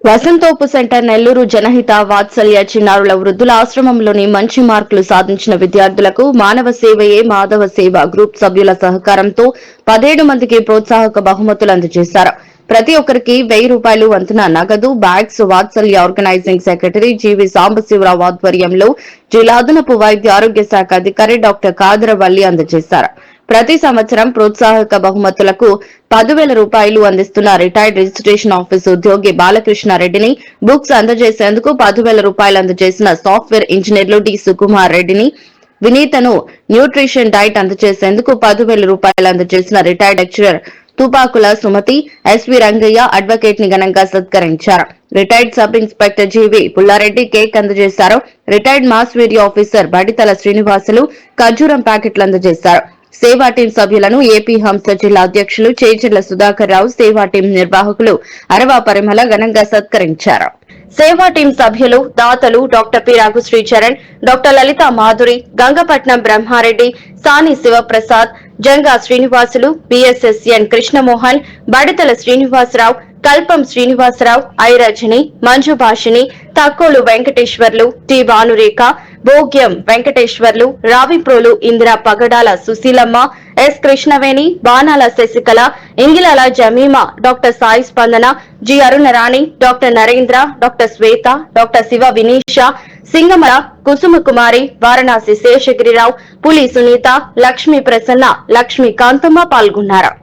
వసంతోపు centre Nellore జనహిత వాత్సల్య చిన్నారుల వృద్ధుల ఆశ్రమంలోని మంచి మార్కులు సాధించిన విద్యార్థులకు మానవ సేవయే మాధవ సేవ గ్రూప్ సభ్యుల సహకారంతో 17 మందికి ప్రోత్సాహక బహుమతులు అందజేశారు. ప్రతి ఒక్కరికి ₹1000 వంతున నగదు బ్యాగ్స్ వాత్సల్య ఆర్గనైజింగ్ సెక్రటరీ జీవి సాంబశివరావు ఆధ్వర్యంలో జిల్లా అదనపు వైద్య ఆరోగ్య శాఖ అధికారి డాక్టర్ కాదరవల్లి అందజేశారు. ప్రతి సంవత్సరం ప్రోత్సాహక బహుమతులకు ₹10,000 అందిస్తున్న రిటైర్డ్ రిజిస్ట్రేషన్ ఆఫీసు ఉద్యోగి బాలకృష్ణారెడ్డిని, బుక్స్ అందజేసేందుకు ₹10,000 అందజేసిన సాఫ్ట్వేర్ ఇంజనీర్లు డి సుకుమార్ రెడ్డిని, వినీతను న్యూట్రిషన్ డైట్ అందజేసేందుకు ₹10,000 అందజేసిన retired lecturer Tupakula Sumathi, SV Rangaiah advocate ని ఘనంగా సత్కరించారు. Retired sub inspector GV Pullareddy cake అందజేశారు. Retired mass media officer Baditala Srinivasulu ఖర్జూరం ప్యాకెట్లు అందజేశారు. సేవా టీం సభ్యులను ఏపీ హంస జిల్లా అధ్యక్షులు చేజర్ల సుధాకర్ రావు, సేవా టీం నిర్వాహకులు అరవా పరిమళ ఘనంగా సత్కరించారు. సేవా టీం సభ్యులు దాతలు doctor P Raghu Sricharan, doctor లలిత మాధురి, గంగపట్నం బ్రహ్మారెడ్డి, సాని శివప్రసాద్, జంగా శ్రీనివాసులు, బిఎస్ఎస్ఎన్ కృష్ణమోహన్, బడితల శ్రీనివాసరావు, కల్పం శ్రీనివాసరావు, ఐరజని, మంజుభాషిని, తక్కోలు వెంకటేశ్వర్లు, టి భానురేఖ, భోగ్యం వెంకటేశ్వర్లు, రావిప్రోలు ఇందిరా పగడాల సుశీలమ్మ, ఎస్ కృష్ణవేణి, బాణాల శశికళ, ఇంగిలాల జమీమా, డాక్టర్ సాయి స్పందన, జి అరుణరాణి, డాక్టర్ నరేంద్ర, డాక్టర్ శ్వేత, డాక్టర్ శివ వినీష, సింగమల కుసుమ కుమారి, వారణాసి శేషగిరిరావు, పులి సునీత, లక్ష్మీ ప్రసన్న, లక్ష్మీ కాంతమ్మ పాల్గొన్నారు.